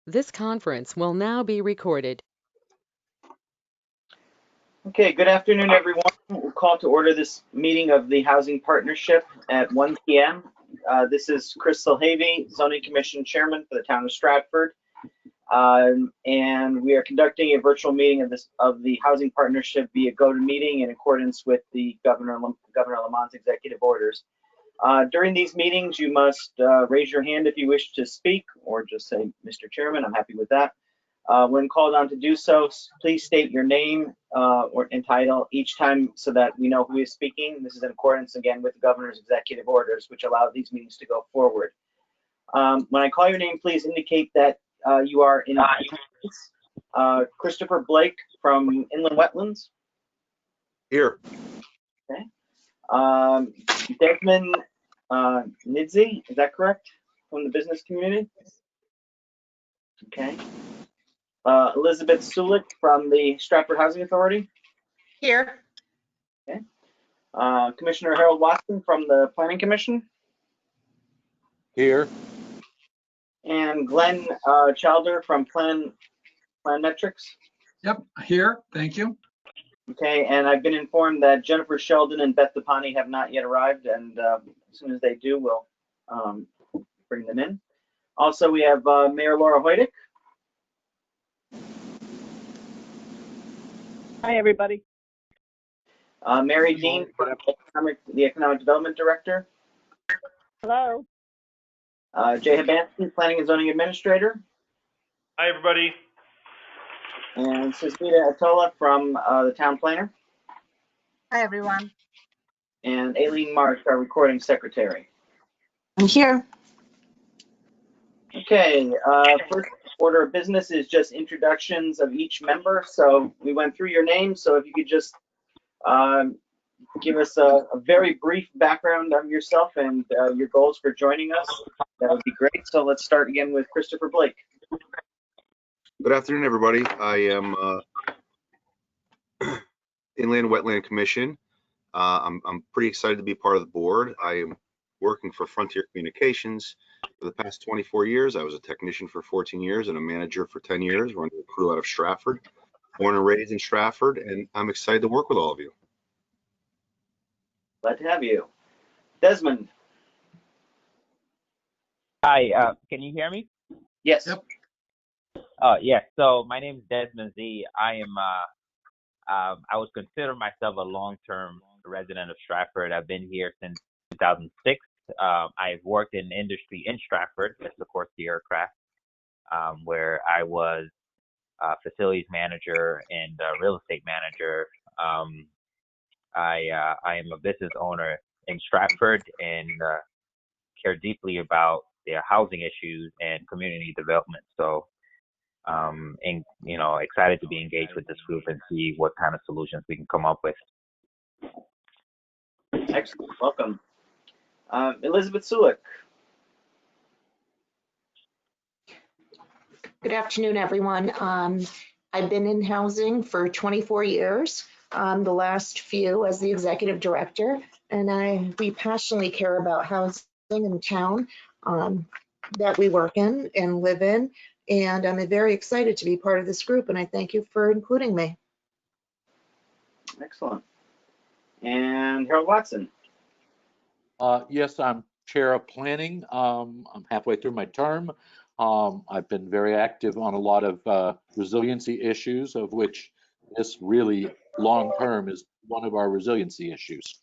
This conference will now be recorded. Okay, good afternoon, everyone. We'll call to order this meeting of the Housing Partnership at 1 p.m. This is Crystal Havey, Zoning Commission Chairman for the town of Stratford. And we are conducting a virtual meeting of the Housing Partnership via GoToMeeting in accordance with the Governor Lamont's executive orders. During these meetings, you must raise your hand if you wish to speak, or just say, Mr. Chairman, I'm happy with that. When called on to do so, please state your name and title each time so that we know who is speaking. This is in accordance, again, with the governor's executive orders, which allow these meetings to go forward. When I call your name, please indicate that you are in attendance. Christopher Blake from Inland Wetlands. Here. Okay. Desmond Nidzi, is that correct? From the business community? Okay. Elizabeth Sulik from the Stratford Housing Authority. Here. Okay. Commissioner Harold Watson from the Planning Commission. Here. And Glenn Chalder from Plan Metrics. Yep, here. Thank you. Okay, and I've been informed that Jennifer Sheldon and Beth DePani have not yet arrived, and as soon as they do, we'll bring them in. Also, we have Mayor Laura Hoydick. Hi, everybody. Mary Dean, the Economic Development Director. Hello. Jay Habansky, Planning and Zoning Administrator. Hi, everybody. And Susmita Atola from the Town Planner. Hi, everyone. And Aileen Marsh, our Recording Secretary. I'm here. Okay, first order of business is just introductions of each member. So we went through your names, so if you could just give us a very brief background of yourself and your goals for joining us, that would be great. So let's start again with Christopher Blake. Good afternoon, everybody. I am Inland Wetland Commission. I'm pretty excited to be part of the board. I am working for Frontier Communications for the past 24 years. I was a technician for 14 years and a manager for 10 years, running a crew out of Stratford. Born and raised in Stratford, and I'm excited to work with all of you. Glad to have you. Desmond. Hi, can you hear me? Yes. Yep. Yes. So my name is Desmond Z. I would consider myself a long-term resident of Stratford. I've been here since 2006. I've worked in industry in Stratford, as of course the aircraft, where I was facilities manager and real estate manager. I am a business owner in Stratford and care deeply about their housing issues and community development. So, excited to be engaged with this group and see what kind of solutions we can come up with. Excellent. Welcome. Elizabeth Sulik. Good afternoon, everyone. I've been in housing for 24 years, the last few as the executive director, and we passionately care about housing in the town that we work in and live in, and I'm very excited to be part of this group, and I thank you for including me. Excellent. And Harold Watson. Yes, I'm chair of planning. I'm halfway through my term. I've been very active on a lot of resiliency issues, of which this really long term is one of our resiliency issues.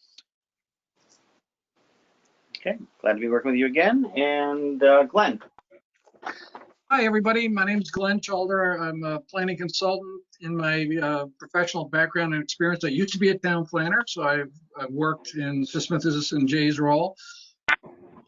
Okay, glad to be working with you again. And Glenn. Hi, everybody. My name is Glenn Chalder. I'm a planning consultant. In my professional background and experience, I used to be a town planner, so I've worked in Smith's and Jay's role.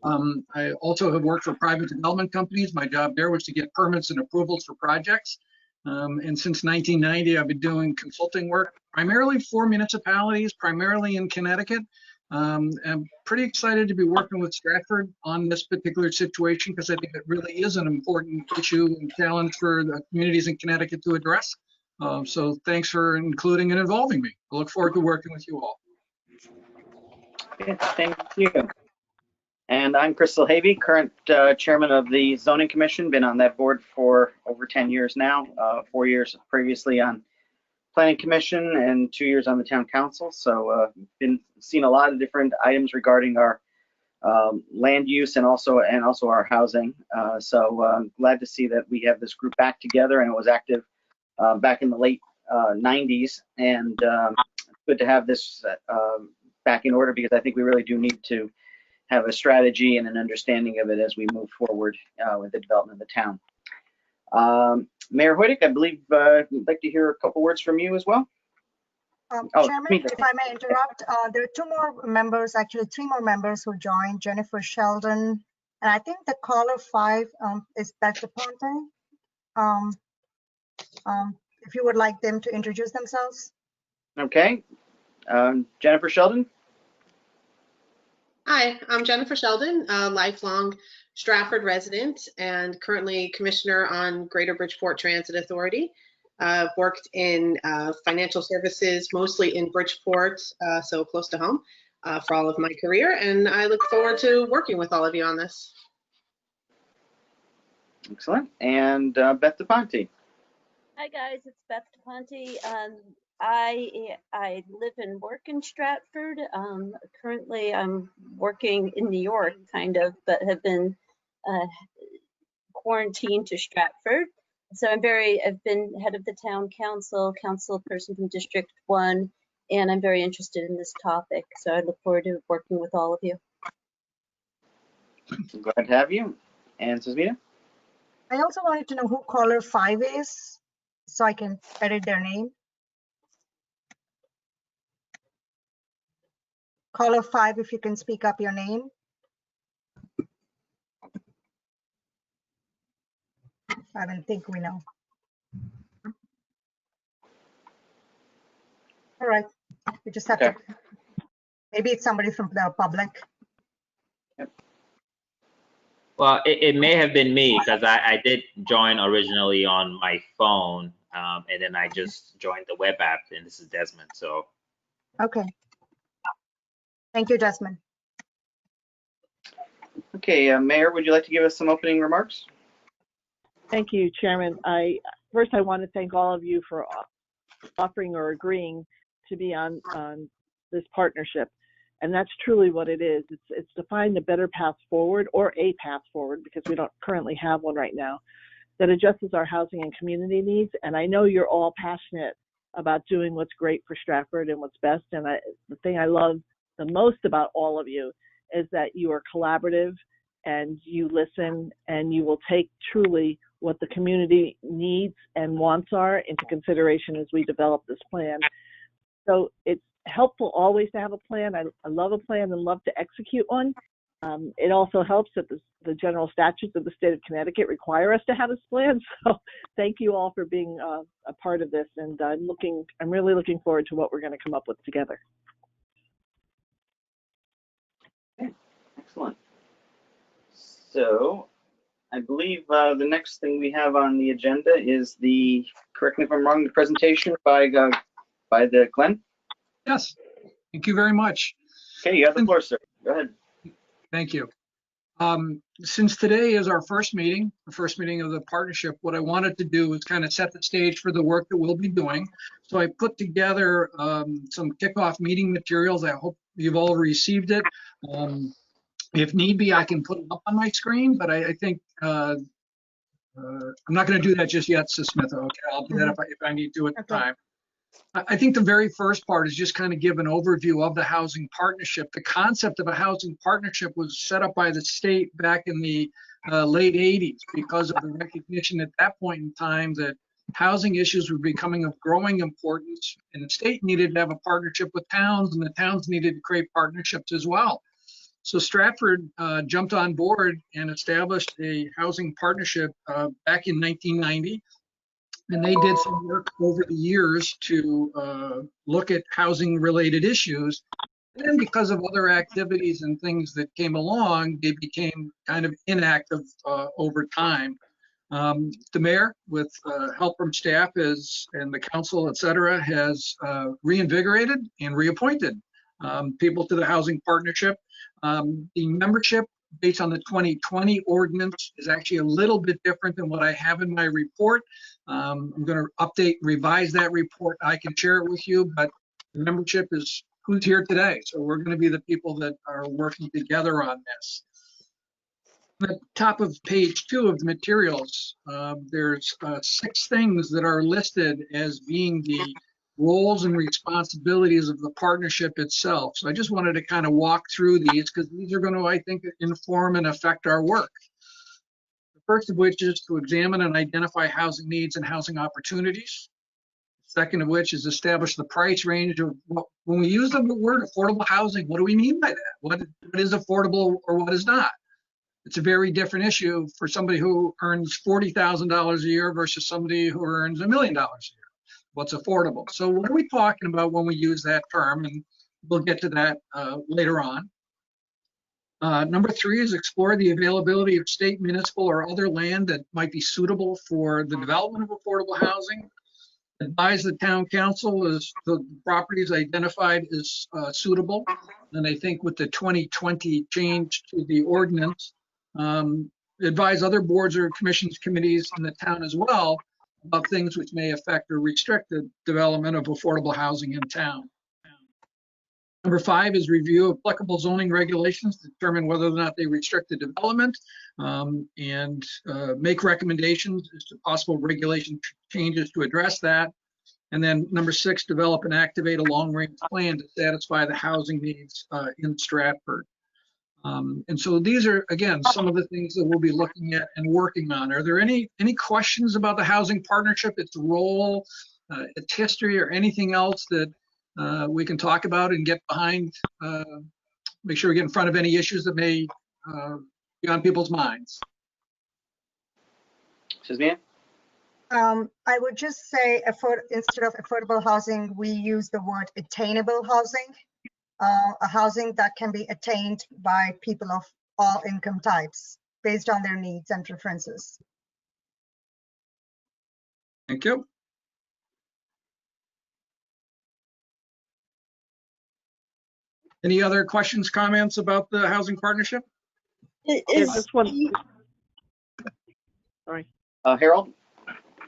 I also have worked for private development companies. My job there was to get permits and approvals for projects. And since 1990, I've been doing consulting work, primarily for municipalities, primarily in Connecticut. I'm pretty excited to be working with Stratford on this particular situation because I think it really is an important issue and challenge for the communities in Connecticut to address. So thanks for including and involving me. I look forward to working with you all. Okay, thank you. And I'm Crystal Havey, current chairman of the Zoning Commission. Been on that board for over 10 years now, 4 years previously on Planning Commission and 2 years on the Town Council. So seen a lot of different items regarding our land use and also our housing. So glad to see that we have this group back together, and it was active back in the late 90s, and good to have this back in order, because I think we really do need to have a strategy and an understanding of it as we move forward with the development of the town. Mayor Hoydick, I believe I'd like to hear a couple words from you as well. Chairman, if I may interrupt, there are 2 more members, actually 3 more members who joined: Jennifer Sheldon, and I think the caller 5 is Beth DePonte. If you would like them to introduce themselves. Okay, Jennifer Sheldon. Hi, I'm Jennifer Sheldon, a lifelong Stratford resident and currently commissioner on Greater Bridgeport Transit Authority. I've worked in financial services, mostly in Bridgeport, so close to home, for all of my career, and I look forward to working with all of you on this. Excellent. And Beth DePonte. Hi guys, it's Beth DePonte. I live and work in Stratford. Currently, I'm working in New York, kind of, but have been quarantined to Stratford. So I've been head of the town council person from District 1, and I'm very interested in this topic. So I look forward to working with all of you. I'm glad to have you. And Susmita? I also wanted to know who caller 5 is, so I can edit their name. Caller 5, if you can speak up your name. I don't think we know. All right, we just have to, maybe it's somebody from the public. Well, it may have been me, because I did join originally on my phone, and then I just joined the web app, and this is Desmond. So. Okay. Thank you, Desmond. Okay, Mayor, would you like to give us some opening remarks? Thank you, Chairman. First, I want to thank all of you for offering or agreeing to be on this partnership. And that's truly what it is. It's to find a better path forward, or a path forward, because we don't currently have one right now, that addresses our housing and community needs. And I know you're all passionate about doing what's great for Stratford and what's best. And the thing I love the most about all of you is that you are collaborative and you listen, and you will take truly what the community needs and wants are into consideration as we develop this plan. So it's helpful always to have a plan. I love a plan and love to execute one. It also helps that the general statutes of the state of Connecticut require us to have this plan. So thank you all for being a part of this, and I'm really looking forward to what we're going to come up with together. Okay. Excellent. So I believe the next thing we have on the agenda is correct me if I'm wrong, the presentation by the Glenn. Yes, thank you very much. Okay, you have the floor, sir. Go ahead. Thank you. Since today is our first meeting, the first meeting of the partnership, what I wanted to do was kind of set the stage for the work that we'll be doing. So I put together some kickoff meeting materials. I hope you've all received it. If need be, I can put it up on my screen, but I think I'm not going to do that just yet, Susmitha. Okay, I'll do that if I need to at the time. I think the very first part is just kind of give an overview of the housing partnership. The concept of a housing partnership was set up by the state back in the late 80s because of the recognition at that point in time that housing issues were becoming of growing importance, and the state needed to have a partnership with towns, and the towns needed to create partnerships as well. So Stratford jumped on board and established a housing partnership back in 1990. And they did some work over the years to look at housing related issues. And then because of other activities and things that came along, they became kind of inactive over time. The mayor, with help from staff and the council, et cetera, has reinvigorated and reappointed people to the housing partnership. The membership based on the 2020 ordinance is actually a little bit different than what I have in my report. I'm going to update, revise that report. I can share it with you, but the membership is who's here today. So we're going to be the people that are working together on this. At the top of page 2 of the materials, there's 6 things that are listed as being the roles and responsibilities of the partnership itself. So I just wanted to kind of walk through these because these are going to, I think, inform and affect our work. The first of which is to examine and identify housing needs and housing opportunities. Second of which is establish the price range of when we use the word affordable housing, what do we mean by that? What is affordable or what is not? It's a very different issue for somebody who earns $40,000 a year versus somebody who earns $1 million a year. What's affordable? So what are we talking about when we use that term? And we'll get to that later on. Number 3 is explore the availability of state, municipal, or other land that might be suitable for the development of affordable housing. Advise the town council as the properties identified as suitable. And I think with the 2020 change to the ordinance, advise other boards or commissions, committees in the town as well about things which may affect or restrict the development of affordable housing in town. Number 5 is review applicable zoning regulations to determine whether or not they restrict the development and make recommendations as to possible regulation changes to address that. And then number 6, develop and activate a long-range plan to satisfy the housing needs in Stratford. And so these are, again, some of the things that we'll be looking at and working on. Are there any questions about the housing partnership, its role, its history, or anything else that we can talk about and get behind, make sure we get in front of any issues that may be on people's minds? Suzanne? I would just say instead of affordable housing, we use the word attainable housing, a housing that can be attained by people of all income types based on their needs and preferences. Thank you. Any other questions, comments about the housing partnership? Just one. Sorry. Harold?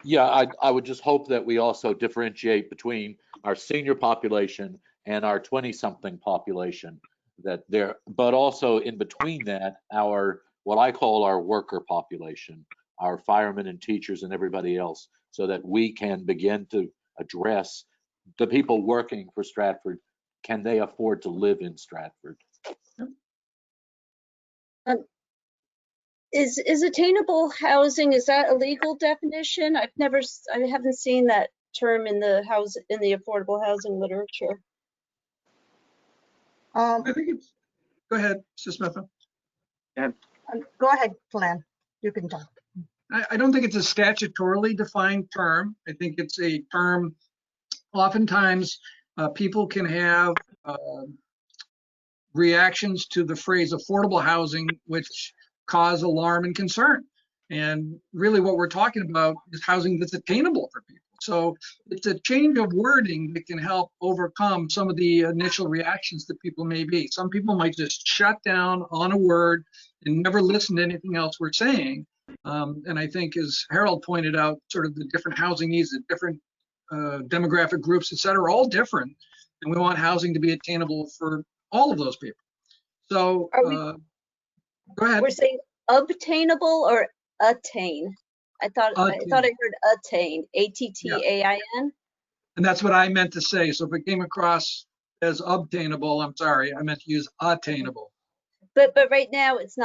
Yeah, I would just hope that we also differentiate between our senior population and our 20-something population, but also in between that, what I call our worker population, our firemen and teachers and everybody else, so that we can begin to address the people working for Stratford. Can they afford to live in Stratford? Is attainable housing, is that a legal definition? I haven't seen that term in the affordable housing literature. I think it's, go ahead, Ms. Smith. Go ahead, Glenn. You can talk. I don't think it's a statutorily defined term. I think it's a term, oftentimes people can have reactions to the phrase affordable housing, which cause alarm and concern. And really what we're talking about is housing that's attainable for people. So it's a change of wording that can help overcome some of the initial reactions that people may be. Some people might just shut down on a word and never listen to anything else we're saying. And I think, as Harold pointed out, sort of the different housing needs, the different demographic groups, et cetera, are all different. And we want housing to be attainable for all of those people. So go ahead. We're saying obtainable or attain? I thought I heard attain, A-T-T-A-I-N. And that's what I meant to say. So if it came across as obtainable, I'm sorry, I meant to use attainable. But right now is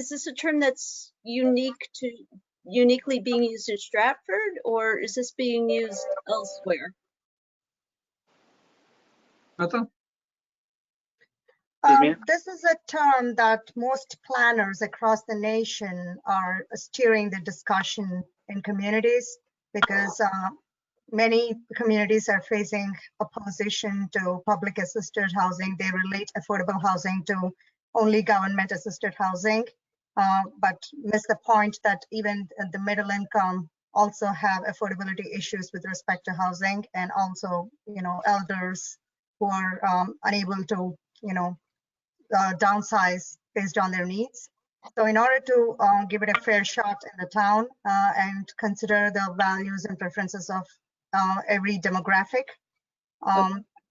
this a term that's uniquely being used in Stratford, or is this being used elsewhere? Martha? This is a term that most planners across the nation are steering the discussion in communities, because many communities are facing opposition to public assisted housing. They relate affordable housing to only government assisted housing, but miss the point that even the middle income also have affordability issues with respect to housing, and also, elders who are unable to, downsize based on their needs. So in order to give it a fair shot in the town and consider the values and preferences of every demographic,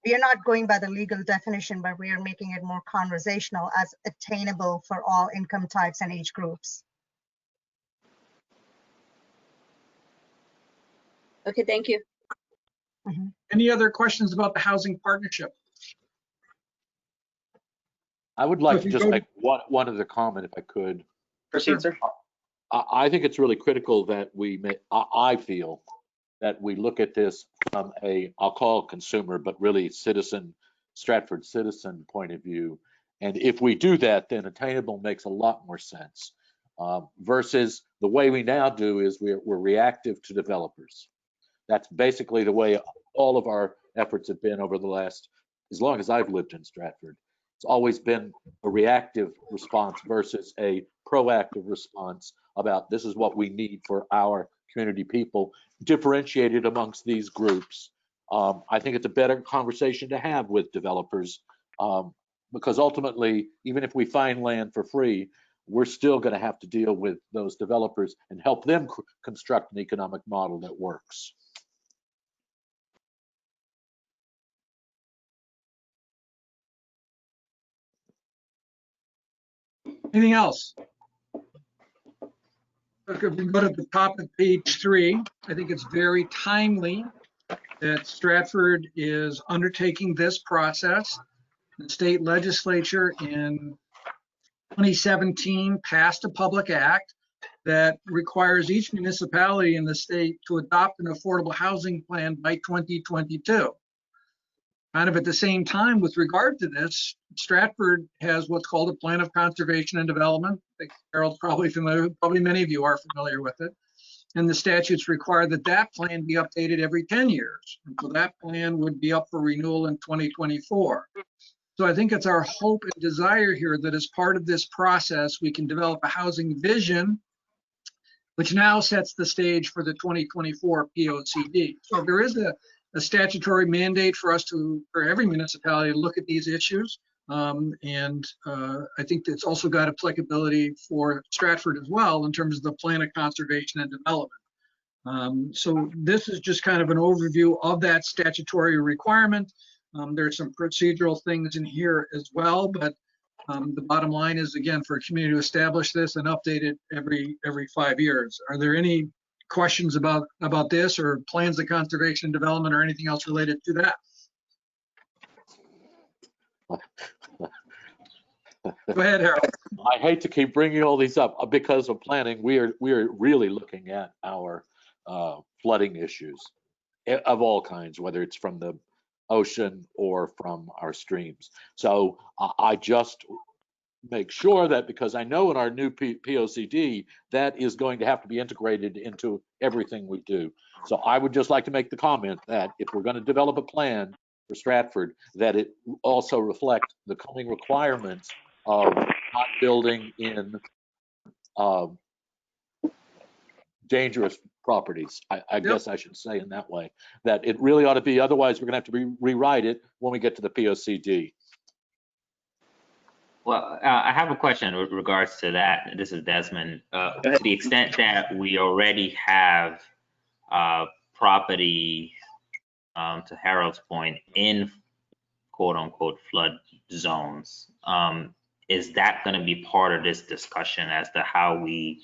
we are not going by the legal definition, but we are making it more conversational as attainable for all income types and age groups. Okay, thank you. Any other questions about the housing partnership? I would like to just make one other comment if I could. Proceed, sir. I think it's really critical that I feel that we look at this from I'll call it consumer, but really Stratford citizen point of view. And if we do that, then attainable makes a lot more sense versus the way we now do is we're reactive to developers. That's basically the way all of our efforts have been over the last, as long as I've lived in Stratford. It's always been a reactive response versus a proactive response about this is what we need for our community people, differentiated amongst these groups. I think it's a better conversation to have with developers because ultimately, even if we find land for free, we're still going to have to deal with those developers and help them construct an economic model that works. Anything else? If we go to the top of page 3, I think it's very timely that Stratford is undertaking this process. The state legislature in 2017 passed a public act that requires each municipality in the state to adopt an affordable housing plan by 2022. Kind of at the same time, with regard to this, Stratford has what's called a plan of conservation and development. I think Harold's probably familiar, probably many of you are familiar with it. And the statutes require that that plan be updated every 10 years. And so that plan would be up for renewal in 2024. So I think it's our hope and desire here that as part of this process, we can develop a housing vision, which now sets the stage for the 2024 POCD. So there is a statutory mandate for us for every municipality to look at these issues. I think it's also got applicability for Stratford as well in terms of the plan of conservation and development. So this is just kind of an overview of that statutory requirement. There's some procedural things in here as well, but the bottom line is, again, for a community to establish this and update it every 5 years. Are there any questions about this or plans of conservation and development or anything else related to that? Go ahead, Harold. I hate to keep bringing all these up because of planning. We are really looking at our flooding issues of all kinds, whether it's from the ocean or from our streams. So I just make sure that, because I know in our new POCD that is going to have to be integrated into everything we do. So I would just like to make the comment that if we're going to develop a plan for Stratford, that it also reflect the coming requirements of not building in dangerous properties. I guess I should say in that way, that it really ought to be, otherwise we're going to have to rewrite it when we get to the POCD. Well, I have a question with regards to that. This is Desmond. To the extent that we already have property, to Harold's point, in quote unquote flood zones, is that going to be part of this discussion as to how we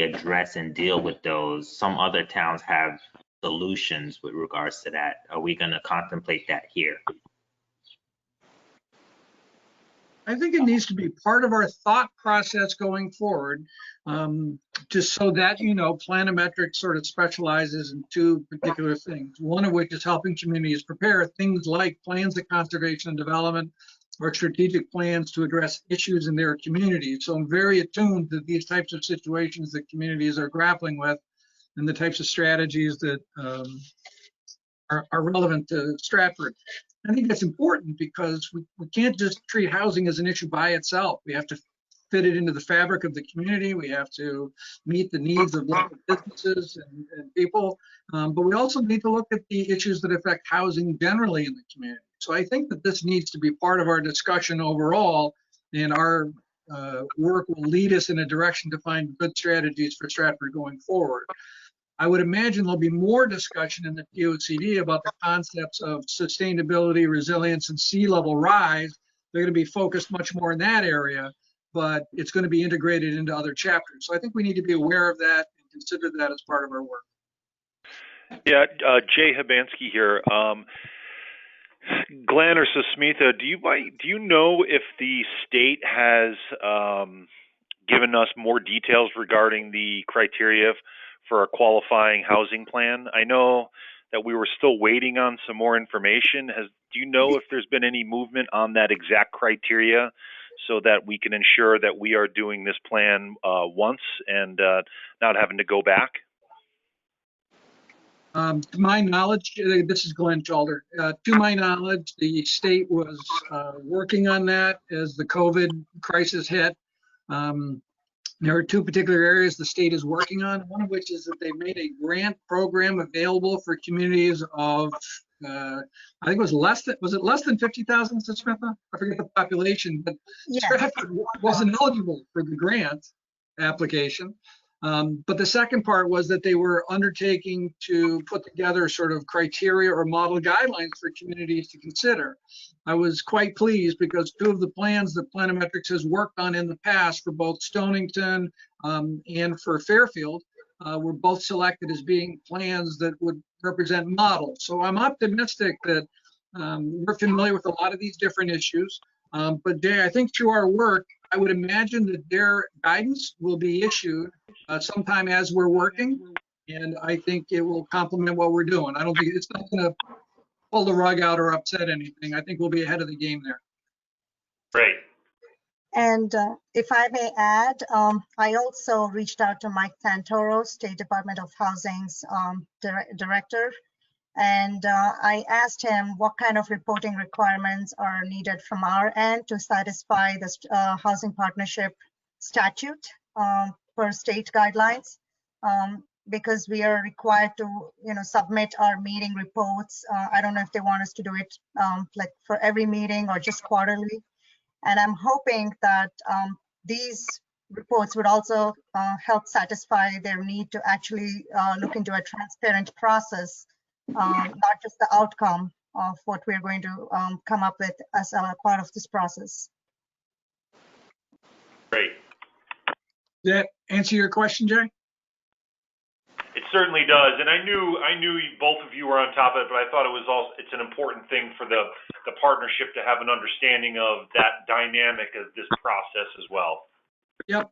address and deal with those? Some other towns have solutions with regards to that. Are we going to contemplate that here? I think it needs to be part of our thought process going forward, just so that, planometrics sort of specializes in 2 particular things, one of which is helping communities prepare things like plans of conservation and development or strategic plans to address issues in their communities. So I'm very attuned to these types of situations that communities are grappling with and the types of strategies that are relevant to Stratford. I think that's important because we can't just treat housing as an issue by itself. We have to fit it into the fabric of the community. We have to meet the needs of local businesses and people. But we also need to look at the issues that affect housing generally in the community. So I think that this needs to be part of our discussion overall, and our work will lead us in a direction to find good strategies for Stratford going forward. I would imagine there'll be more discussion in the POCD about the concepts of sustainability, resilience, and sea level rise. They're going to be focused much more in that area, but it's going to be integrated into other chapters. So I think we need to be aware of that and consider that as part of our work. Yeah, Jay Hibansky here. Glenn or Susmitha, do you know if the state has given us more details regarding the criteria for a qualifying housing plan? I know that we were still waiting on some more information. Do you know if there's been any movement on that exact criteria so that we can ensure that we are doing this plan once and not having to go back? To my knowledge, this is Glenn Chalder. To my knowledge, the state was working on that as the COVID crisis hit. There are two particular areas the state is working on, one of which is that they made a grant program available for communities of, I think it was less than 50,000, Samantha? I forget the population, but Yes. Stratford wasn't eligible for the grant application. But the second part was that they were undertaking to put together sort of criteria or model guidelines for communities to consider. I was quite pleased because two of the plans that Planometrics has worked on in the past for both Stonington and for Fairfield were both selected as being plans that would represent models. So I'm optimistic that we're familiar with a lot of these different issues. But Jay, I think through our work, I would imagine that their guidance will be issued sometime as we're working, and I think it will complement what we're doing. I don't think it's not going to pull the rug out or upset anything. I think we'll be ahead of the game there. Great. And if I may add, I also reached out to Mike Santoro, State Department of Housing's director, and I asked him what kind of reporting requirements are needed from our end to satisfy the housing partnership statute per state guidelines, because we are required to, submit our meeting reports. I don't know if they want us to do it like for every meeting or just quarterly. And I'm hoping that these reports would also help satisfy their need to actually look into a transparent process, not just the outcome of what we're going to come up with as a part of this process. Great. Does that answer your question, Jay? It certainly does, and I knew both of you were on top of it, but I thought it's an important thing for the partnership to have an understanding of that dynamic of this process as well. Yep.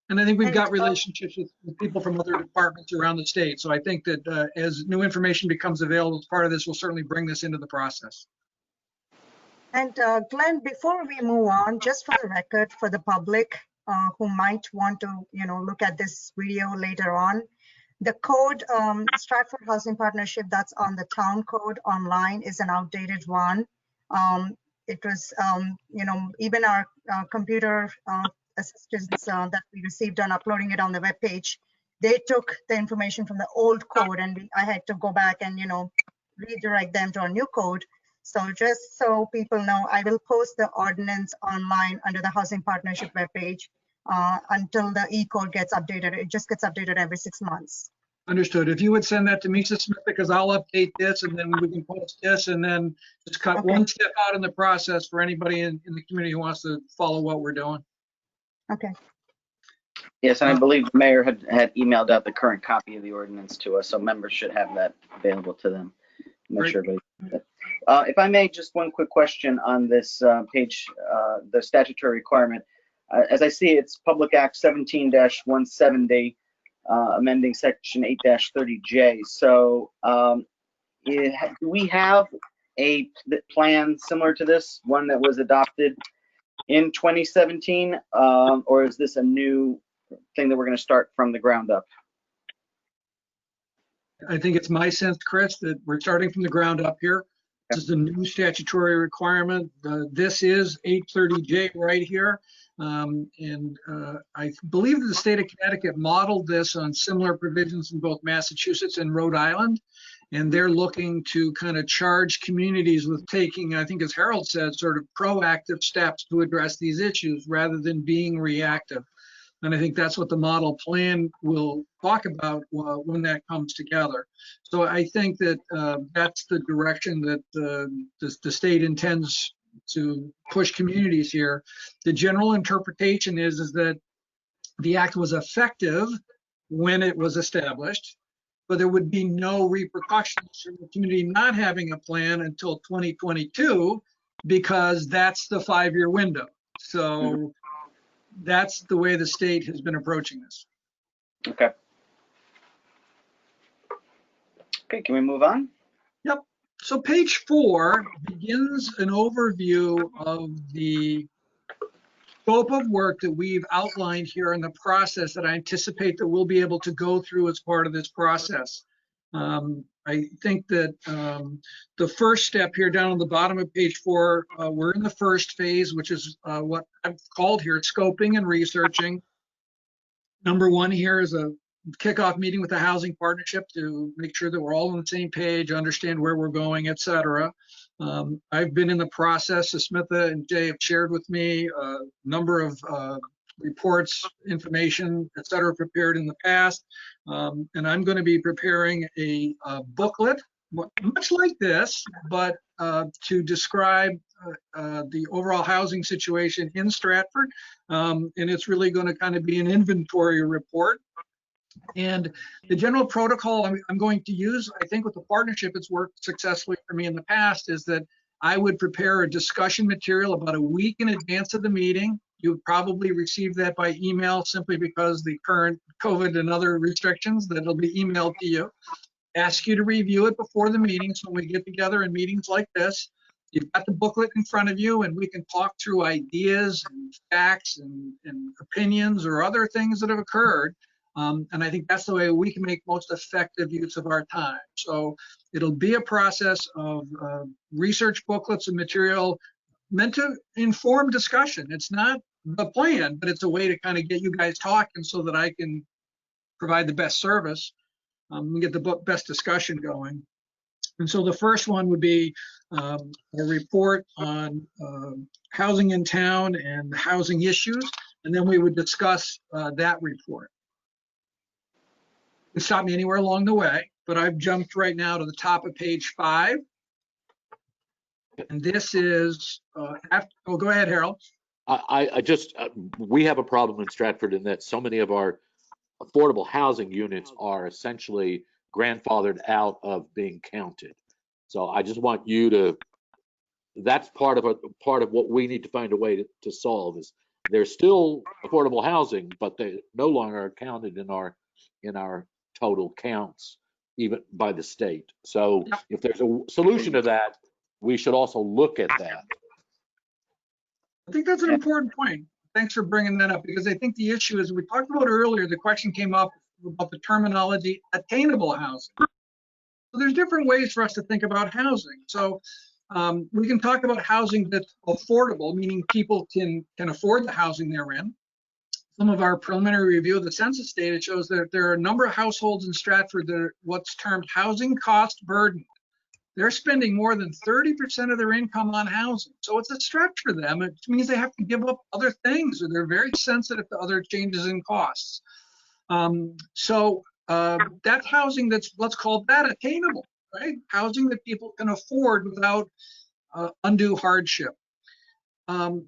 And I think we've got relationships with people from other departments around the state. So I think that as new information becomes available as part of this, we'll certainly bring this into the process. And Glenn, before we move on, just for the record, for the public who might want to, look at this video later on, the code, Stratford Housing Partnership, that's on the town code online, is an outdated one. It was, even our computer assistance that we received on uploading it on the webpage, they took the information from the old code, and I had to go back and, redirect them to a new code. So just so people know, I will post the ordinance online under the Housing Partnership webpage until the E-code gets updated. It just gets updated every 6 months. Understood. If you would send that to me, Smith, because I'll update this and then we can post this and then just cut one step out in the process for anybody in the community who wants to follow what we're doing. Okay. Yes, and I believe the mayor had emailed out the current copy of the ordinance to us, so members should have that available to them. I'm not sure about that. If I may, just one quick question on this page, the statutory requirement. As I see, it's Public Act 17-170, amending Section 8-30J. So do we have a plan similar to this, one that was adopted in 2017, or is this a new thing that we're going to start from the ground up? I think it's my sense, Chris, that we're starting from the ground up here. This is a new statutory requirement. This is 830J right here. I believe that the state of Connecticut modeled this on similar provisions in both Massachusetts and Rhode Island. And they're looking to kind of charge communities with taking, I think as Harold said, sort of proactive steps to address these issues rather than being reactive. And I think that's what the model plan will talk about when that comes together. So I think that that's the direction that the state intends to push communities here. The general interpretation is that the act was effective when it was established, but there would be no repercussions for the community not having a plan until 2022 because that's the 5-year window. So that's the way the state has been approaching this. Okay. Okay, can we move on? Yep. So page 4 begins an overview of the scope of work that we've outlined here in the process that I anticipate that we'll be able to go through as part of this process. I think that the first step here down on the bottom of page 4, we're in the first phase, which is what I've called here scoping and researching. Number 1 here is a kickoff meeting with the housing partnership to make sure that we're all on the same page, understand where we're going, et cetera. I've been in the process, Smitha and Jay have shared with me a number of reports, information, et cetera, prepared in the past. And I'm going to be preparing a booklet, much like this, but to describe the overall housing situation in Stratford. And it's really going to kind of be an inventory report. And the general protocol I'm going to use, I think with the partnership, it's worked successfully for me in the past, is that I would prepare a discussion material about a week in advance of the meeting. You would probably receive that by email simply because the current COVID and other restrictions, that it'll be emailed to you. Ask you to review it before the meeting. So when we get together in meetings like this, you've got the booklet in front of you and we can talk through ideas and facts and opinions or other things that have occurred. And I think that's the way we can make most effective use of our time. So it'll be a process of research booklets and material meant to inform discussion. It's not the plan, but it's a way to kind of get you guys talking so that I can provide the best service and get the best discussion going. And so the first one would be a report on housing in town and housing issues, and then we would discuss that report. You can stop me anywhere along the way, but I've jumped right now to the top of page 5. And this is, oh, go ahead, Harold. We have a problem in Stratford in that so many of our affordable housing units are essentially grandfathered out of being counted. So I just want you to, that's part of what we need to find a way to solve is there's still affordable housing, but they no longer are counted in our total counts, even by the state. So if there's a solution to that, we should also look at that. I think that's an important point. Thanks for bringing that up, because I think the issue is, we talked about earlier, the question came up about the terminology attainable housing. So there's different ways for us to think about housing. So we can talk about housing that's affordable, meaning people can afford the housing they're in. Some of our preliminary review of the census data shows that there are a number of households in Stratford that are what's termed housing cost burden. They're spending more than 30% of their income on housing. So it's a stretch for them. It means they have to give up other things, or they're very sensitive to other changes in costs. That's housing that's, let's call that attainable, right? Housing that people can afford without undue hardship.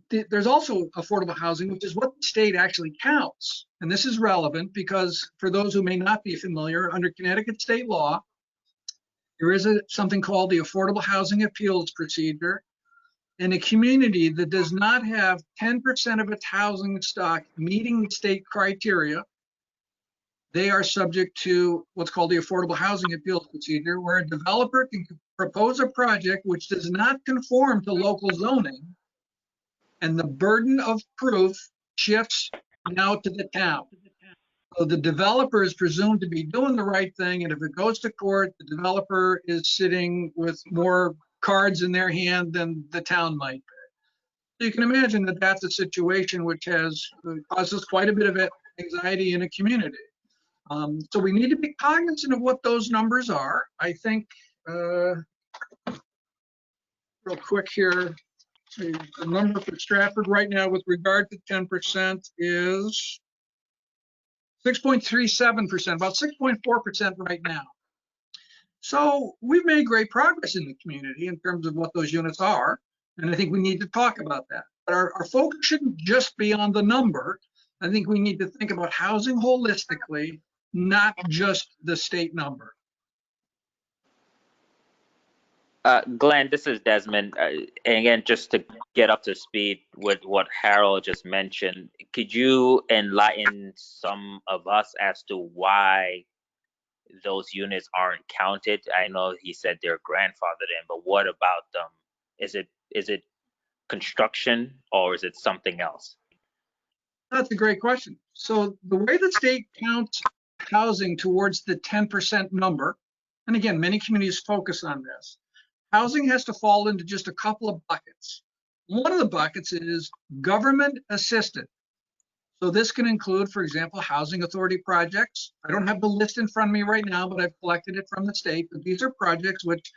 There's also affordable housing, which is what the state actually counts. And this is relevant because for those who may not be familiar, under Connecticut state law, there is something called the Affordable Housing Appeals Procedure. And a community that does not have 10% of its housing stock meeting the state criteria, they are subject to what's called the Affordable Housing Appeals Procedure, where a developer can propose a project which does not conform to local zoning, and the burden of proof shifts now to the town. So the developer is presumed to be doing the right thing, and if it goes to court, the developer is sitting with more cards in their hand than the town might be. So you can imagine that that's a situation which has causes quite a bit of anxiety in a community. So we need to be cognizant of what those numbers are. I think, real quick here, the number for Stratford right now with regard to 10% is 6.37%, about 6.4% right now. So we've made great progress in the community in terms of what those units are, and I think we need to talk about that. But our focus shouldn't just be on the number. I think we need to think about housing holistically, not just the state number. Glenn, this is Desmond. And again, just to get up to speed with what Harold just mentioned, could you enlighten some of us as to why those units aren't counted? I know he said they're grandfathered in, but what about them? Is it construction or is it something else? That's a great question. So the way the state counts housing towards the 10% number, and again, many communities focus on this, housing has to fall into just a couple of buckets. One of the buckets is government assisted. So this can include, for example, housing authority projects. I don't have the list in front of me right now, but I've collected it from the state. But these are projects which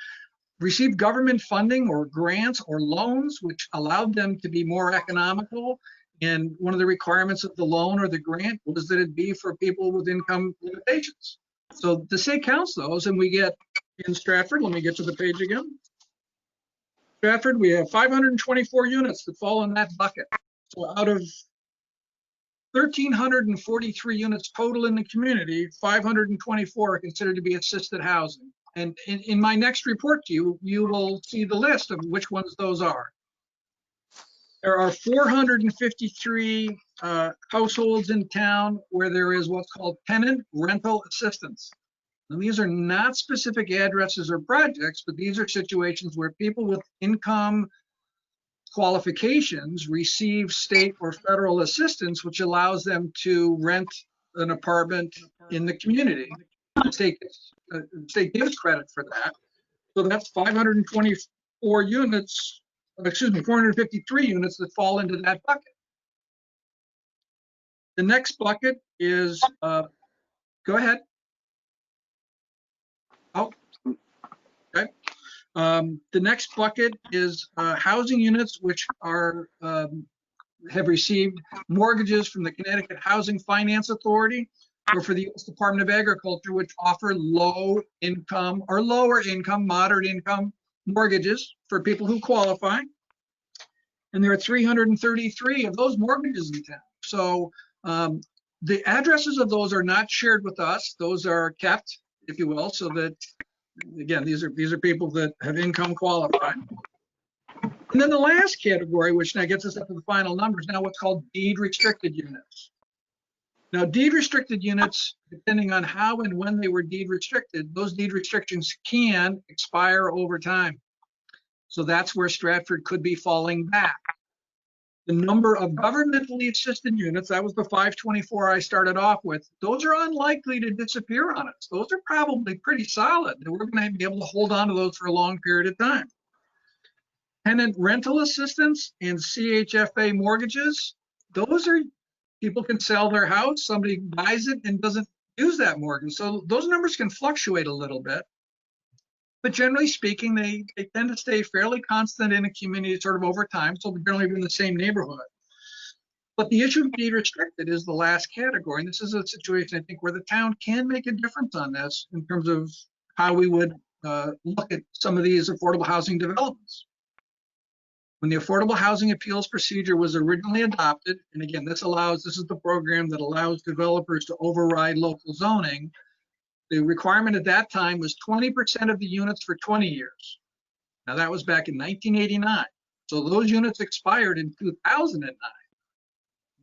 receive government funding or grants or loans, which allowed them to be more economical. And one of the requirements of the loan or the grant was that it be for people with income limitations. So the state counts those, and we get in Stratford, let me get to the page again. Stratford, we have 524 units that fall in that bucket. So out of 1,343 units total in the community, 524 are considered to be assisted housing. And in my next report to you, you will see the list of which ones those are. There are 453 households in town where there is what's called tenant rental assistance. And these are not specific addresses or projects, but these are situations where people with income qualifications receive state or federal assistance, which allows them to rent an apartment in the community. The state gives credit for that. So that's 524 units, excuse me, 453 units that fall into that bucket. The next bucket is, go ahead. Oh, okay. The next bucket is housing units which are have received mortgages from the Connecticut Housing Finance Authority or for the U.S. Department of Agriculture, which offer low income or lower income, moderate income mortgages for people who qualify. And there are 333 of those mortgages in town. So the addresses of those are not shared with us. Those are kept, if you will, so that, again, these are people that have income qualified. And then the last category, which now gets us up to the final numbers, now what's called deed restricted units. Now, deed restricted units, depending on how and when they were deed restricted, those deed restrictions can expire over time. So that's where Stratford could be falling back. The number of governmentally assisted units, that was the 524 I started off with, those are unlikely to disappear on us. Those are probably pretty solid. And we're going to be able to hold on to those for a long period of time. Tenant rental assistance and CHFA mortgages, those are, people can sell their house, somebody buys it and doesn't use that mortgage. So those numbers can fluctuate a little bit. But generally speaking, they tend to stay fairly constant in a community sort of over time. So they're generally in the same neighborhood. But the issue of deed restricted is the last category. And this is a situation, I think, where the town can make a difference on this in terms of how we would look at some of these affordable housing developments. When the Affordable Housing Appeals Procedure was originally adopted, and again, this is the program that allows developers to override local zoning. The requirement at that time was 20% of the units for 20 years. Now that was back in 1989. So those units expired in 2009.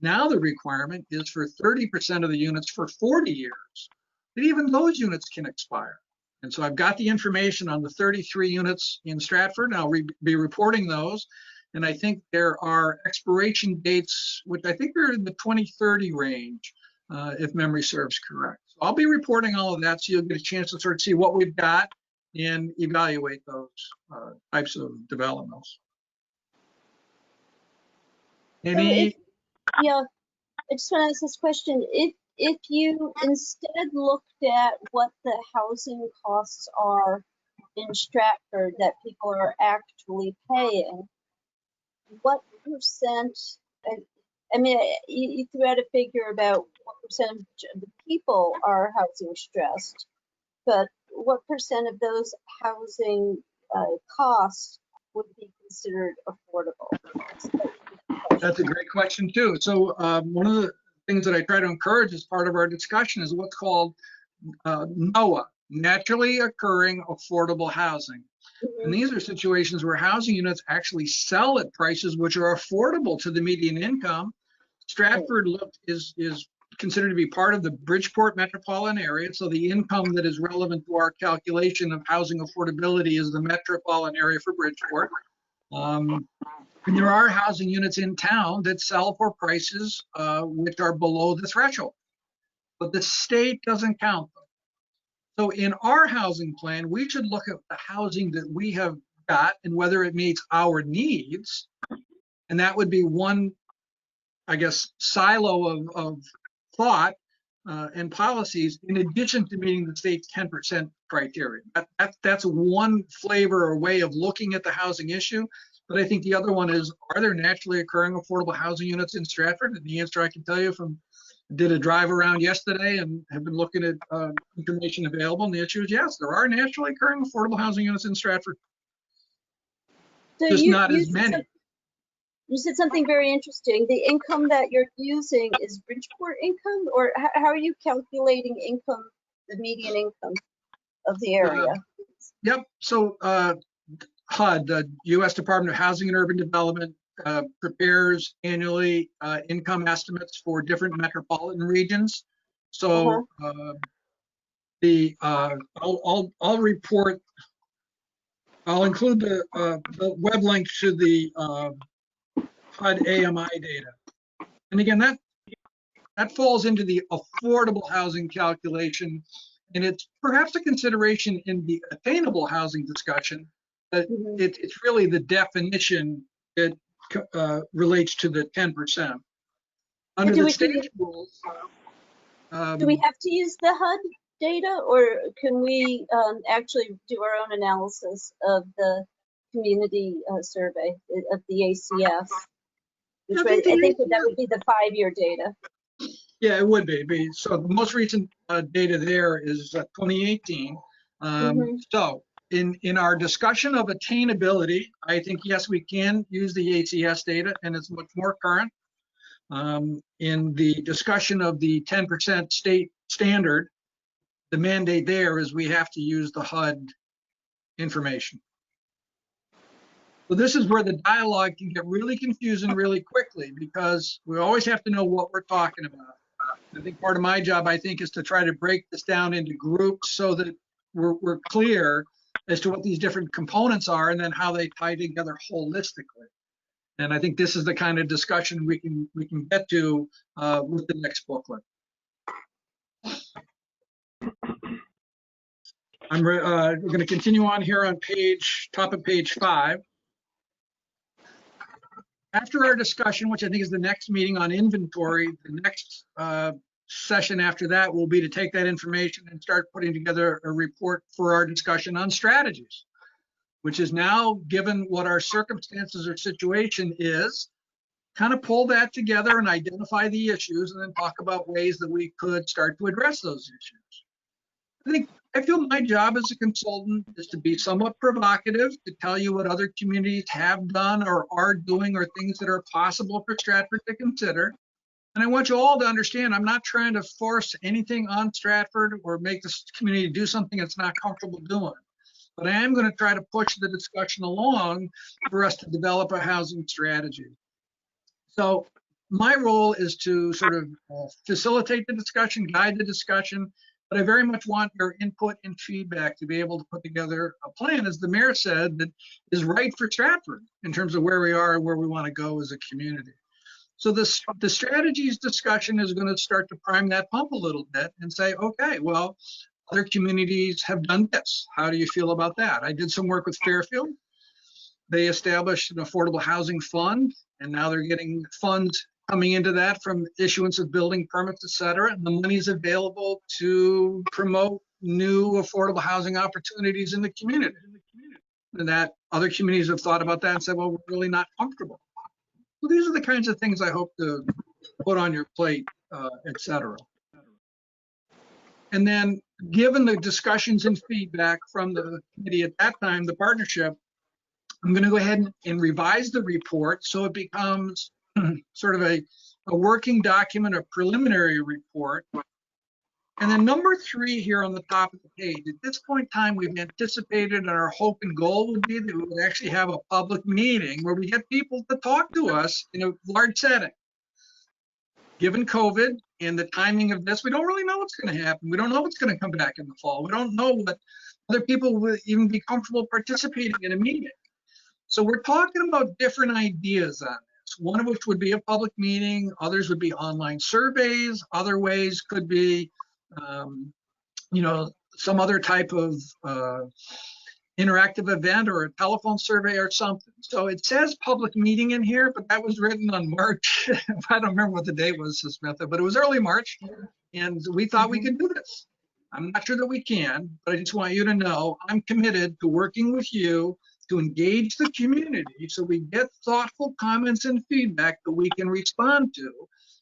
Now the requirement is for 30% of the units for 40 years. But even those units can expire. And so I've got the information on the 33 units in Stratford. I'll be reporting those. And I think there are expiration dates, which I think are in the 2030 range, if memory serves correct. So I'll be reporting all of that so you'll get a chance to sort of see what we've got and evaluate those types of developments. Yeah, I just want to ask this question. if you instead looked at what the housing costs are in Stratford that people are actually paying, what percent, I mean, you threw out a figure about what percentage of the people are housing stressed, but what percent of those housing costs would be considered affordable? That's a great question too. So one of the things that I try to encourage as part of our discussion is what's called NOAA, naturally occurring affordable housing. And these are situations where housing units actually sell at prices which are affordable to the median income. Stratford is considered to be part of the Bridgeport metropolitan area. So the income that is relevant to our calculation of housing affordability is the metropolitan area for Bridgeport. And there are housing units in town that sell for prices which are below the threshold, but the state doesn't count them. So in our housing plan, we should look at the housing that we have got and whether it meets our needs. And that would be one, I guess, silo of thought and policies in addition to meeting the state's 10% criteria. That's one flavor or way of looking at the housing issue. But I think the other one is, are there naturally occurring affordable housing units in Stratford? And the answer I can tell you from did a drive around yesterday and have been looking at information available, and the issue is yes, there are naturally occurring affordable housing units in Stratford. So just not as many. You said something very interesting. The income that you're using is Bridgeport income, or how are you calculating income, the median income of the area? Yep. So HUD, the U.S. Department of Housing and Urban Development, prepares annually income estimates for different metropolitan regions. So I'll report. I'll include the web link to the HUD AMI data. And again, that falls into the affordable housing calculation, and it's perhaps a consideration in the attainable housing discussion. But it's really the definition that relates to the 10%. Under the state rules, do we have to use the HUD data, or can we actually do our own analysis of the community survey of the ACS? Which I think that would be the 5-year data. Yeah, it would be. So the most recent data there is 2018. So in our discussion of attainability, I think, yes, we can use the ACS data, and it's much more current. In the discussion of the 10% state standard, the mandate there is we have to use the HUD information. So this is where the dialogue can get really confusing really quickly, because we always have to know what we're talking about. I think part of my job, I think, is to try to break this down into groups so that we're clear as to what these different components are and then how they tie together holistically. And I think this is the kind of discussion we can get to with the next booklet. We're going to continue on here on top of page 5. After our discussion, which I think is the next meeting on inventory, the next session after that will be to take that information and start putting together a report for our discussion on strategies, which is now, given what our circumstances or situation is, kind of pull that together and identify the issues and then talk about ways that we could start to address those issues. I feel my job as a consultant is to be somewhat provocative, to tell you what other communities have done or are doing, or things that are possible for Stratford to consider. And I want you all to understand, I'm not trying to force anything on Stratford or make this community do something it's not comfortable doing. But I am going to try to push the discussion along for us to develop a housing strategy. So my role is to sort of facilitate the discussion, guide the discussion, but I very much want your input and feedback to be able to put together a plan, as the mayor said, that is right for Stratford in terms of where we are and where we want to go as a community. So the strategies discussion is going to start to prime that pump a little bit and say, okay, well, other communities have done this. How do you feel about that? I did some work with Fairfield. They established an affordable housing fund, and now they're getting funds coming into that from issuance of building permits, et cetera. And the money is available to promote new affordable housing opportunities in the community. And that other communities have thought about that and said, well, we're really not comfortable. So these are the kinds of things I hope to put on your plate, et cetera. And then given the discussions and feedback from the committee at that time, the partnership, I'm going to go ahead and revise the report so it becomes sort of a working document, a preliminary report. And then number 3 here on the top of the page, at this point in time, we've anticipated and our hope and goal would be that we would actually have a public meeting where we get people to talk to us in a large setting. Given COVID and the timing of this, we don't really know what's going to happen. We don't know what's going to come back in the fall. We don't know what other people will even be comfortable participating in a meeting. So we're talking about different ideas on this, one of which would be a public meeting, others would be online surveys, other ways could be, some other type of interactive event or a telephone survey or something. So it says public meeting in here, but that was written on March. I don't remember what the date was, Samantha, but it was early March, and we thought we could do this. I'm not sure that we can, but I just want you to know I'm committed to working with you to engage the community so we get thoughtful comments and feedback that we can respond to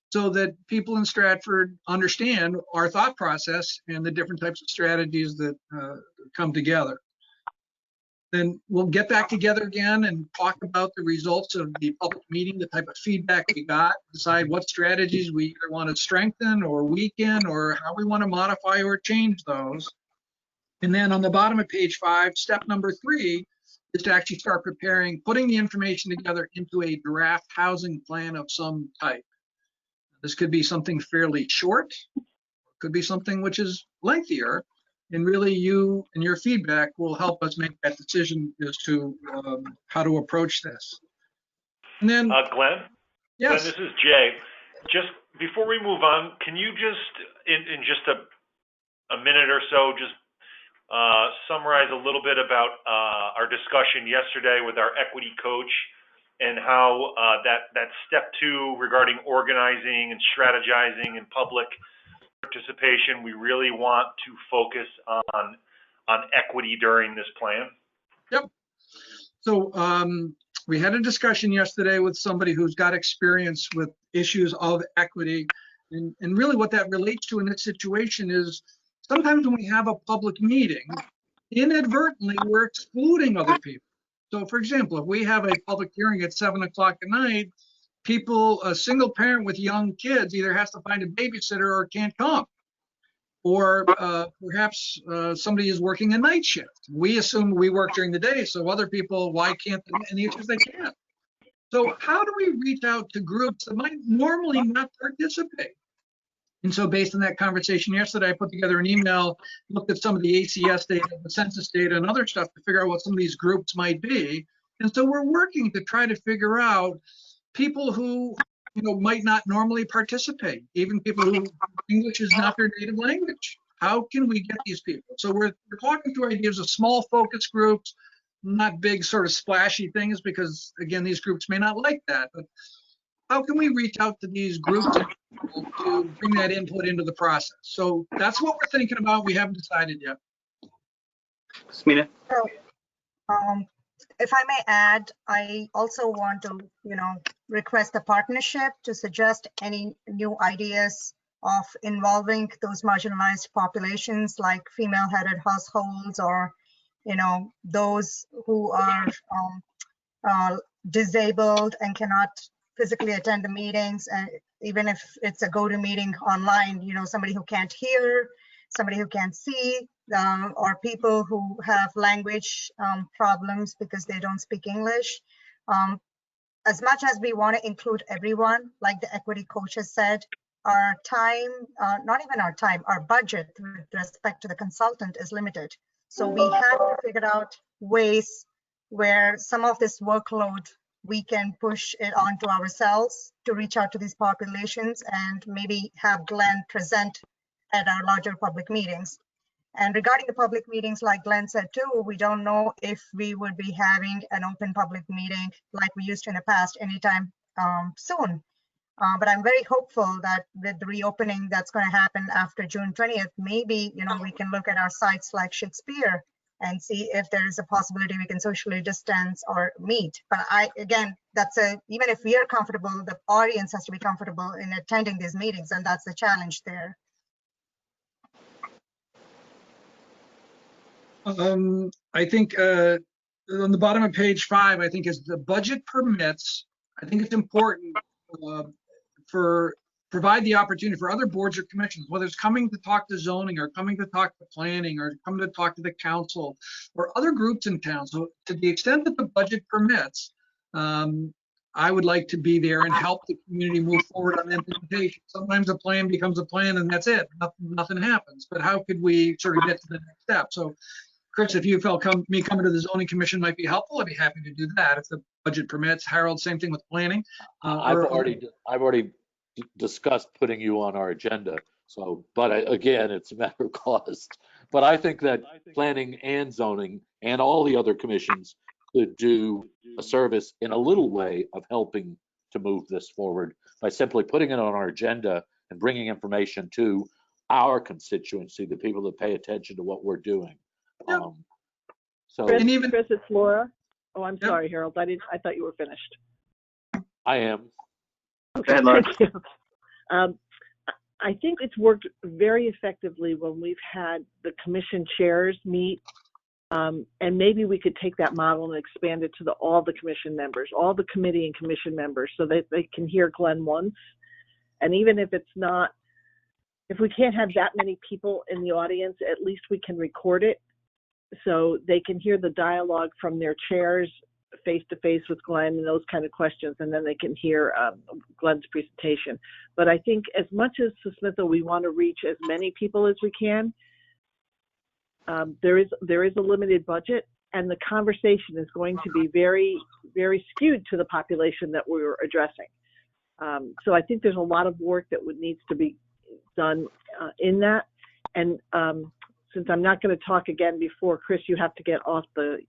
so that people in Stratford understand our thought process and the different types of strategies that come together. Then we'll get back together again and talk about the results of the public meeting, the type of feedback we got, decide what strategies we either want to strengthen or weaken or how we want to modify or change those. And then on the bottom of page 5, step number 3 is to actually start preparing, putting the information together into a draft housing plan of some type. This could be something fairly short, could be something which is lengthier, and really you and your feedback will help us make that decision as to how to approach this. And then, Glenn? yes. Glenn, this is Jay. Just before we move on, can you just, in just a minute or so, just summarize a little bit about our discussion yesterday with our equity coach and how that step 2 regarding organizing and strategizing and public participation, we really want to focus on equity during this plan? Yep. So we had a discussion yesterday with somebody who's got experience with issues of equity. And really what that relates to in this situation is sometimes when we have a public meeting, inadvertently we're excluding other people. So for example, if we have a public hearing at 7 o'clock at night, people, a single parent with young kids either has to find a babysitter or can't come. Or perhaps somebody is working a night shift. We assume we work during the day, so other people, why can't they? And the answer is they can't. So how do we reach out to groups that might normally not participate? And so based on that conversation yesterday, I put together an email, looked at some of the ACS data, the census data, and other stuff to figure out what some of these groups might be. And so we're working to try to figure out people who might not normally participate, even people who English is not their native language. How can we get these people? So we're talking through ideas of small focus groups, not big sort of splashy things, because again, these groups may not like that. But how can we reach out to these groups to bring that input into the process? So that's what we're thinking about. We haven't decided yet. Smina? So, if I may add, I also want to, request the partnership to suggest any new ideas of involving those marginalized populations like female-headed households or, those who are disabled and cannot physically attend the meetings. And even if it's a go-to-meeting online, somebody who can't hear, somebody who can't see, or people who have language problems because they don't speak English. As much as we want to include everyone, like the equity coach has said, our time, not even our time, our budget with respect to the consultant is limited. So we have to figure out ways where some of this workload we can push it onto ourselves to reach out to these populations and maybe have Glenn present at our larger public meetings. And regarding the public meetings, like Glenn said too, we don't know if we would be having an open public meeting like we used to in the past anytime soon. But I'm very hopeful that with the reopening that's going to happen after June 20th, maybe, we can look at our sites like Shakespeare and see if there is a possibility we can socially distance or meet. But again, even if we are comfortable, the audience has to be comfortable in attending these meetings, and that's the challenge there. I think on the bottom of page 5, I think as the budget permits, I think it's important for provide the opportunity for other boards or commissions, whether it's coming to talk to zoning or coming to talk to planning or coming to talk to the council or other groups in town. So to the extent that the budget permits, I would like to be there and help the community move forward on implementation. Sometimes a plan becomes a plan and that's it, nothing happens. But how could we sort of get to the next step? So Chris, if you felt me coming to the zoning commission might be helpful, I'd be happy to do that if the budget permits. Harold, same thing with planning. I've already discussed putting you on our agenda. So, but again, it's a matter of cost. But I think that planning and zoning and all the other commissions could do a service in a little way of helping to move this forward by simply putting it on our agenda and bringing information to our constituency, the people that pay attention to what we're doing. Yep. So Chris, And even- Chris, it's Laura. Oh, I'm Yep. sorry, Harold. I thought you were finished. I am. Okay, ahead, Laura. thank you. I think it's worked very effectively when we've had the commission chairs meet, and maybe we could take that model and expand it to all the commission members, all the committee and commission members, so that they can hear Glenn once. And even if it's not, if we can't have that many people in the audience, at least we can record it so they can hear the dialogue from their chairs face to face with Glenn and those kind of questions, and then they can hear Glenn's presentation. But I think as much as Smithville, we want to reach as many people as we can. There is a limited budget, and the conversation is going to be very, very skewed to the population that we're addressing. So I think there's a lot of work that needs to be done in that. And since I'm not going to talk again before, Chris, you have to get off the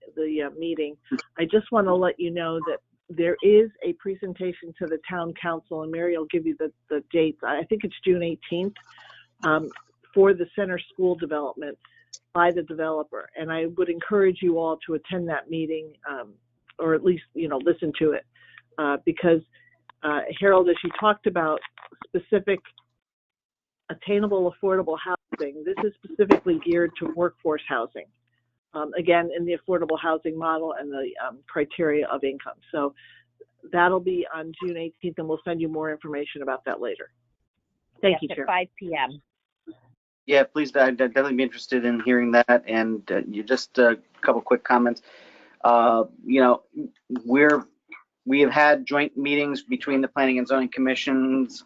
meeting, I just want to let you know that there is a presentation to the town council, and Mary will give you the dates. I think it's June 18th for the center school development by the developer. And I would encourage you all to attend that meeting, or at least, listen to it, because Harold, as you talked about specific attainable, affordable housing, this is specifically geared to workforce housing. Again, in the affordable housing model and the criteria of income. So that'll be on June 18th, and we'll send you more information about that later. Thank you, Chair. At 5 p.m. Yeah, please, I'd definitely be interested in hearing that. And you just a couple quick comments. We have had joint meetings between the planning and zoning commissions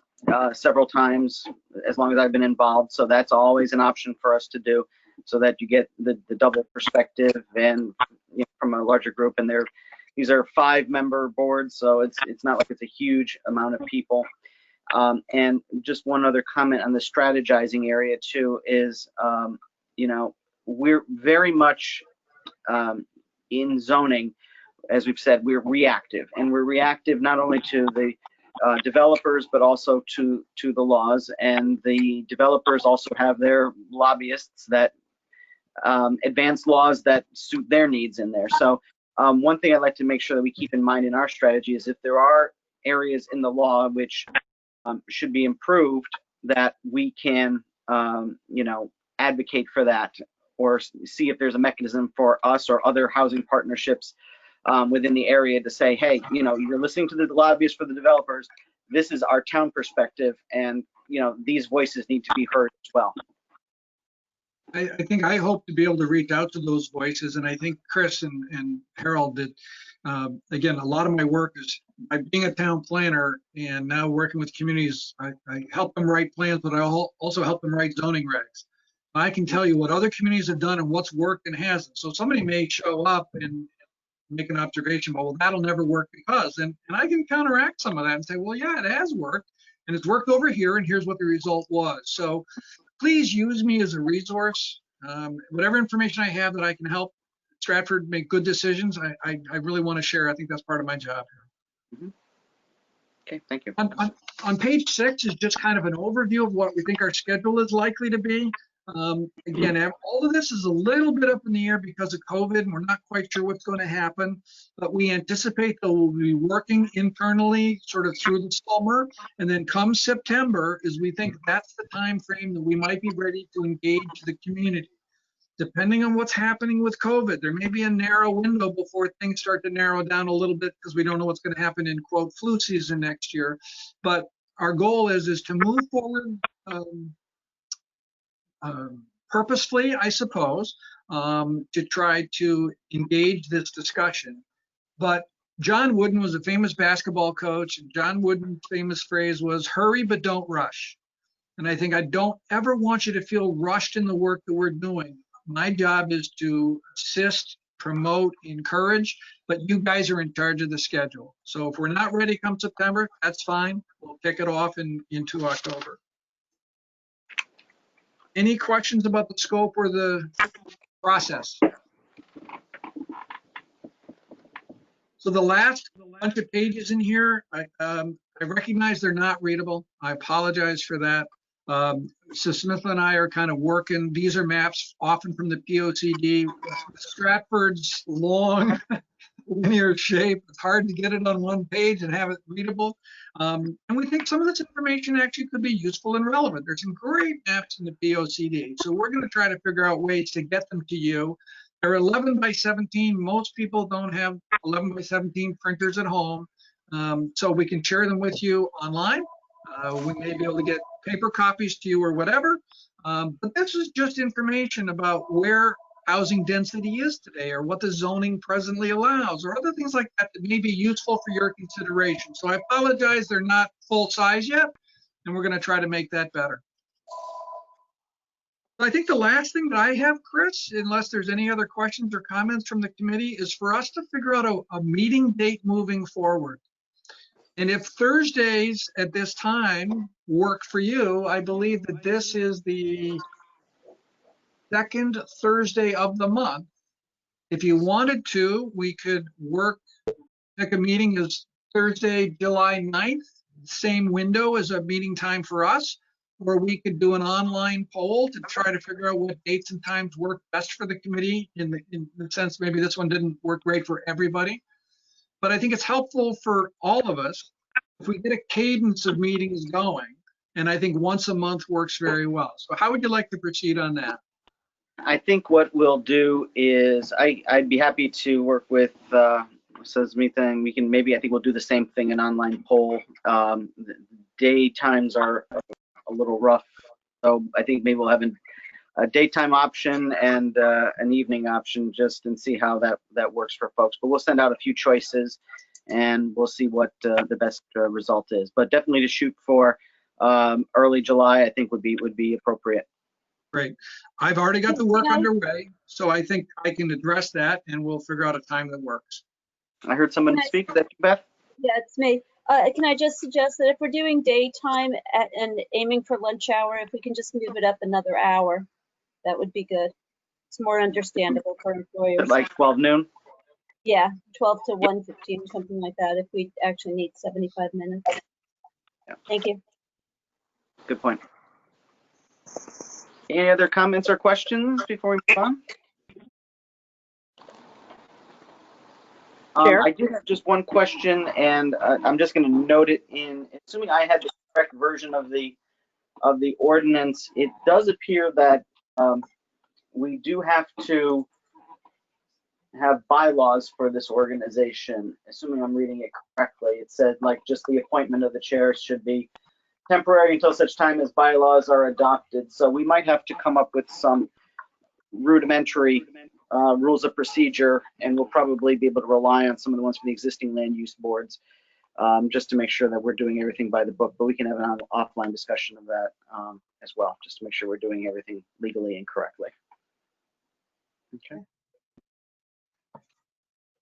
several times as long as I've been involved. So that's always an option for us to do, so that you get the double perspective and from a larger group. And these are 5-member boards, so it's not like it's a huge amount of people. And just one other comment on the strategizing area too is, we're very much in zoning, as we've said, we're reactive, and we're reactive not only to the developers, but also to the laws. And the developers also have their lobbyists that advance laws that suit their needs in there. So one thing I'd like to make sure that we keep in mind in our strategy is if there are areas in the law which should be improved, that we can, advocate for that, or see if there's a mechanism for us or other housing partnerships within the area to say, hey, you're listening to the lobbyists for the developers. This is our town perspective, and these voices need to be heard as well. I hope to be able to reach out to those voices, and I think Chris and Harold did. Again, a lot of my work is by being a town planner and now working with communities. I help them write plans, but I also help them write zoning regs. I can tell you what other communities have done and what's worked and hasn't. So somebody may show up and make an observation, well, that'll never work because, and I can counteract some of that and say, well, yeah, it has worked, and it's worked over here, and here's what the result was. So please use me as a resource. Whatever information I have that I can help Stratford make good decisions, I really want to share. I think that's part of my job here. Okay, thank you. On page 6 is just kind of an overview of what we think our schedule is likely to be. Again, all of this is a little bit up in the air because of COVID, and we're not quite sure what's going to happen, but we anticipate that we'll be working internally sort of through the summer, and then come September is we think that's the time frame that we might be ready to engage the community. Depending on what's happening with COVID, there may be a narrow window before things start to narrow down a little bit because we don't know what's going to happen in quote flu season next year. But our goal is to move forward purposefully, I suppose, to try to engage this discussion. But John Wooden was a famous basketball coach, and John Wooden's famous phrase was, "Hurry but don't rush." And I think I don't ever want you to feel rushed in the work that we're doing. My job is to assist, promote, encourage, but you guys are in charge of the schedule. So if we're not ready come September, that's fine. We'll kick it off into October. Any questions about the scope or the process? So the last bunch of pages in here, I recognize they're not readable. I apologize for that. So Smith and I are kind of working. These are maps often from the POCD. Stratford's long linear shape. It's hard to get it on one page and have it readable. And we think some of this information actually could be useful and relevant. There's some great maps in the POCD. So we're going to try to figure out ways to get them to you. They're 11 by 17. Most people don't have 11 by 17 printers at home. So we can share them with you online. We may be able to get paper copies to you or whatever. But this is just information about where housing density is today, or what the zoning presently allows, or other things like that that may be useful for your consideration. So I apologize, they're not full size yet, and we're going to try to make that better. I think the last thing that I have, Chris, unless there's any other questions or comments from the committee, is for us to figure out a meeting date moving forward. And if Thursdays at this time work for you, I believe that this is the second Thursday of the month. If you wanted to, we could pick a meeting as Thursday, July 9th, same window as a meeting time for us, or we could do an online poll to try to figure out what dates and times work best for the committee in the sense maybe this one didn't work great for everybody. But I think it's helpful for all of us if we get a cadence of meetings going, and I think once a month works very well. So how would you like to proceed on that? I think what we'll do is I'd be happy to work with Smith, and we can maybe, I think we'll do the same thing, an online poll. The day times are a little rough, so I think maybe we'll have a daytime option and an evening option just and see how that works for folks. But we'll send out a few choices and we'll see what the best result is. But definitely to shoot for early July, I think would be appropriate. Great. I've already got the work underway, so I think I can address that and we'll figure out a time that works. I heard someone speak. Is that you, Beth? Yeah, it's me. Can I just suggest that if we're doing daytime and aiming for lunch hour, if we can just move it up another hour, that would be good. It's more understandable for employers. At like 12 noon? Yeah, 12 to 1:15, something like that, if we actually need 75 minutes. Yeah. Thank you. Good point. Any other comments or questions before we move on? I do have just one question, and I'm just going to note it in. Assuming I had the correct version of the ordinance, it does appear that we do have to have bylaws for this organization. Assuming I'm reading it correctly, it said like just the appointment of the chair should be temporary until such time as bylaws are adopted. So we might have to come up with some rudimentary rules of procedure, and we'll probably be able to rely on some of the ones from the existing land use boards just to make sure that we're doing everything by the book. But we can have an offline discussion of that as well, just to make sure we're doing everything legally and correctly. Okay.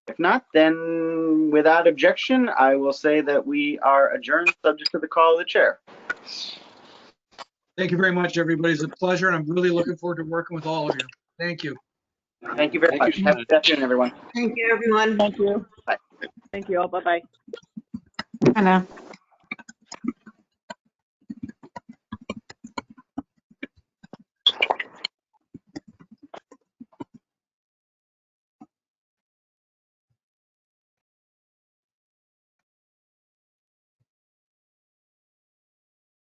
If not, then without objection, I will say that we are adjourned, subject to the call of the chair. Thank you very much, everybody. It's a pleasure, and I'm really looking forward to working with all of you. Thank you. Thank you very much. Have a good afternoon, everyone. Thank you, everyone. Thank you. Bye. Thank you all. Bye-bye. Hello.